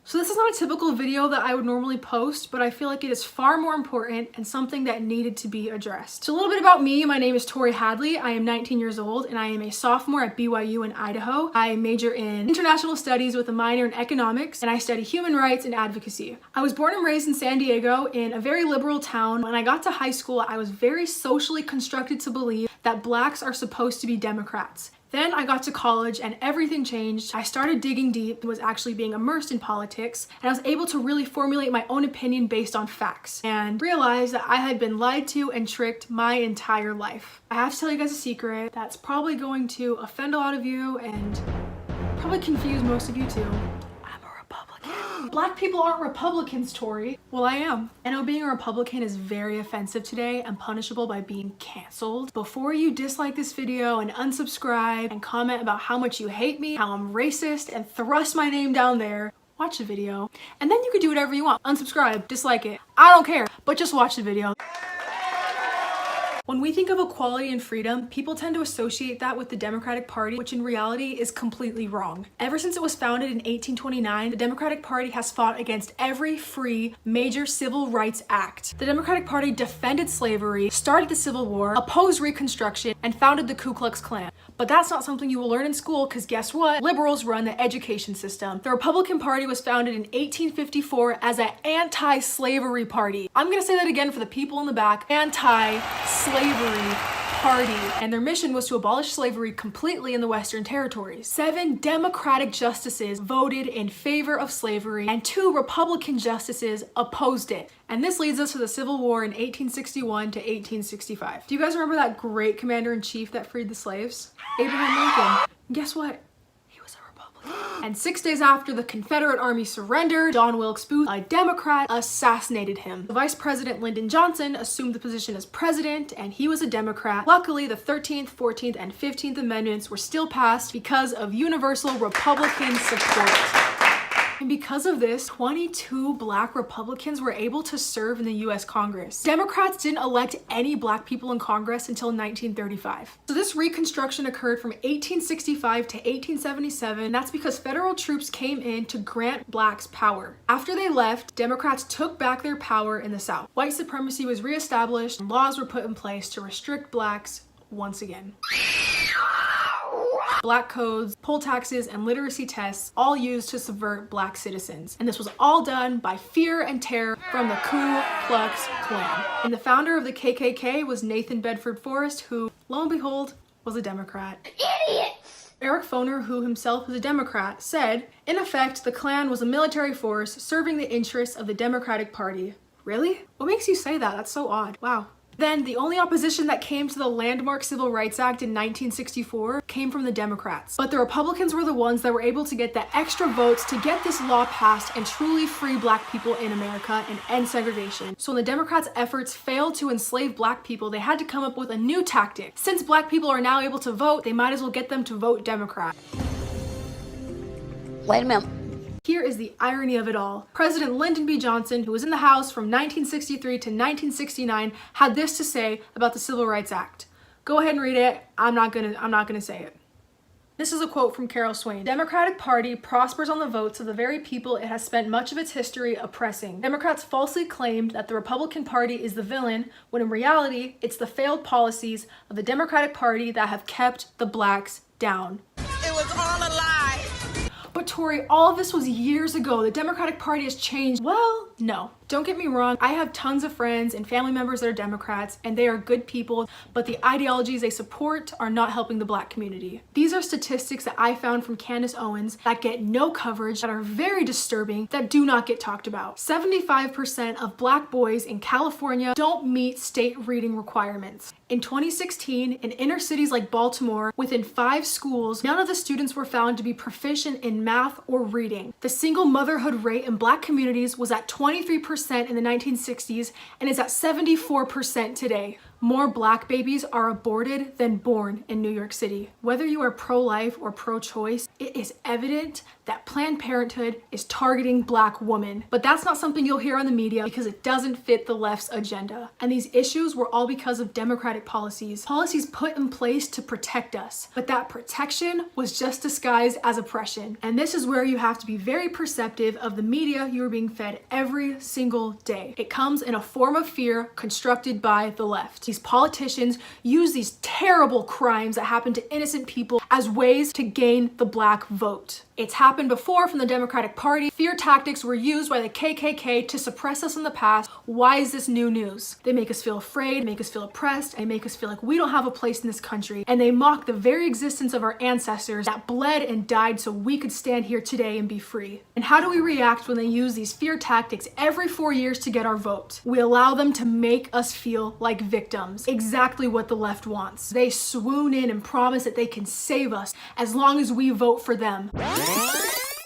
So this is not a typical video that I would normally post, but I feel like it is far more important and something that needed to be addressed. So a little bit about me. My name is Tori Hadley. I am 19 years old and I am a sophomore at BYU in Idaho. I major in international studies with a minor in economics, and I study human rights and advocacy. I was born and raised in San Diego in a very liberal town. When I got to high school, I was very socially constructed to believe that Blacks are supposed to be Democrats. Then I got to college and everything changed. I started digging deep and was actually being immersed in politics, and I was able to really formulate my own opinion based on facts and realized that I had been lied to and tricked my entire life. I have to tell you guys a secret that's probably going to offend a lot of you and probably confuse most of you too. Black people aren't Republicans, Tori. Well, I am. I know being a Republican is very offensive today and punishable by being canceled. Before you dislike this video and unsubscribe and comment about how much you hate me, how I'm racist, and thrust my name down there, watch the video. And then you can do whatever you want. Unsubscribe, dislike it. I don't care, but just watch the video. When we think of equality and freedom, people tend to associate that with the Democratic Party, which in reality is completely wrong. Ever since it was founded in 1829, the Democratic Party has fought against every free major civil rights act. The Democratic Party defended slavery, started the Civil War, opposed Reconstruction, and founded the Ku Klux Klan. But that's not something you will learn in school, because guess what? Liberals run the education system. The Republican Party was founded in 1854 as an anti-slavery party. I'm gonna say that again for the people in the back. Anti-slavery party, and their mission was to abolish slavery completely in the Western Territories. 7 Democratic justices voted in favor of slavery, and 2 Republican justices opposed it. And this leads us to the Civil War in 1861 to 1865. Do you guys remember that great commander-in-chief that freed the slaves? Abraham Lincoln. Guess what? And 6 days after the Confederate Army surrendered, John Wilkes Booth, a Democrat, assassinated him. The Vice President Lyndon Johnson assumed the position as president, and he was a Democrat. Luckily, the 13th, 14th, and 15th Amendments were still passed because of universal Republican support. And because of this, 22 Black Republicans were able to serve in the US Congress. Democrats didn't elect any Black people in Congress until 1935. So this Reconstruction occurred from 1865 to 1877, and that's because federal troops came in to grant Blacks power. After they left, Democrats took back their power in the South. White supremacy was reestablished, and laws were put in place to restrict Blacks once again. Black codes, poll taxes, and literacy tests, all used to subvert Black citizens. And this was all done by fear and terror from the Ku Klux Klan. And the founder of the KKK was Nathan Bedford Forrest, who, lo and behold, was a Democrat. Idiots! Eric Foner, who himself was a Democrat, said, in effect, the Klan was a military force serving the interests of the Democratic Party. Really? What makes you say that? That's so odd. Wow. Then the only opposition that came to the landmark Civil Rights Act in 1964 came from the Democrats. But the Republicans were the ones that were able to get the extra votes to get this law passed and truly free Black people in America and end segregation. So when the Democrats' efforts failed to enslave Black people, they had to come up with a new tactic. Since Black people are now able to vote, they might as well get them to vote Democrat. Wait a minute. Here is the irony of it all. President Lyndon B. Johnson, who was in the House from 1963 to 1969, had this to say about the Civil Rights Act. Go ahead and read it. I'm not gonna say it. This is a quote from Carol Swain. The Democratic Party prospers on the votes of the very people it has spent much of its history oppressing. Democrats falsely claimed that the Republican Party is the villain, when in reality, it's the failed policies of the Democratic Party that have kept the Blacks down. It was all a lie. But Tori, all of this was years ago. The Democratic Party has changed. Well, no. Don't get me wrong, I have tons of friends and family members that are Democrats, and they are good people, but the ideologies they support are not helping the Black community. These are statistics that I found from Candace Owens that get no coverage, that are very disturbing, that do not get talked about. 75% of Black boys in California don't meet state reading requirements. In 2016, in inner cities like Baltimore, within 5 schools, none of the students were found to be proficient in math or reading. The single motherhood rate in Black communities was at 23% in the 1960s and is at 74% today. More black babies are aborted than born in New York City. Whether you are pro-life or pro-choice, it is evident that Planned Parenthood is targeting black women. But that's not something you'll hear on the media because it doesn't fit the left's agenda. And these issues were all because of Democratic policies. Policies put in place to protect us. But that protection was just disguised as oppression. And this is where you have to be very perceptive of the media you are being fed every single day. It comes in a form of fear constructed by the left. These politicians use these terrible crimes that happen to innocent people as ways to gain the black vote. It's happened before from the Democratic Party. Fear tactics were used by the KKK to suppress us in the past. Why is this new news? They make us feel afraid, they make us feel oppressed, they make us feel like we don't have a place in this country, and they mock the very existence of our ancestors that bled and died so we could stand here today and be free. And how do we react when they use these fear tactics every 4 years to get our vote? We allow them to make us feel like victims. Exactly what the left wants. They swoon in and promise that they can save us as long as we vote for them.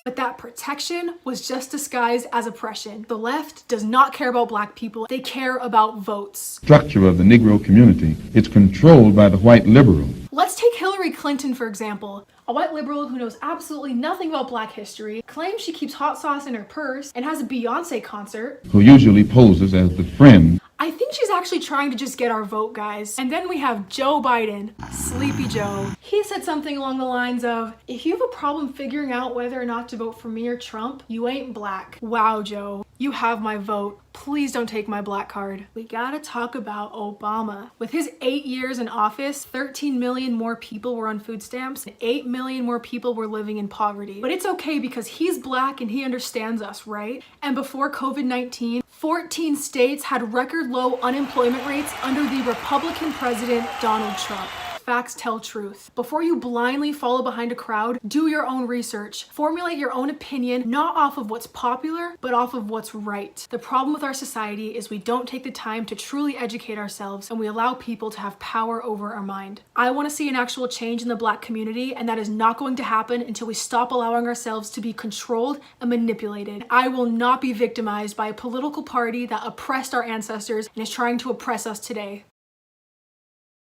But that protection was just disguised as oppression. The left does not care about black people. They care about votes. Structure of the Negro community, it's controlled by the white liberal. Let's take Hillary Clinton, for example. A white liberal who knows absolutely nothing about black history, claims she keeps hot sauce in her purse, and has a Beyonce concert. Who usually poses as the friend. I think she's actually trying to just get our vote, guys. And then we have Joe Biden, Sleepy Joe. He said something along the lines of, if you have a problem figuring out whether or not to vote for me or Trump, you ain't black. Wow, Joe, you have my vote. Please don't take my black card. We gotta talk about Obama. With his 8 years in office, 13 million more people were on food stamps, and 8 million more people were living in poverty. But it's okay because he's black and he understands us, right? And before COVID-19, 14 states had record low unemployment rates under the Republican president, Donald Trump. Facts tell truth. Before you blindly follow behind a crowd, do your own research. Formulate your own opinion, not off of what's popular, but off of what's right. The problem with our society is we don't take the time to truly educate ourselves, and we allow people to have power over our mind. I want to see an actual change in the black community, and that is not going to happen until we stop allowing ourselves to be controlled and manipulated. I will not be victimized by a political party that oppressed our ancestors and is trying to oppress us today.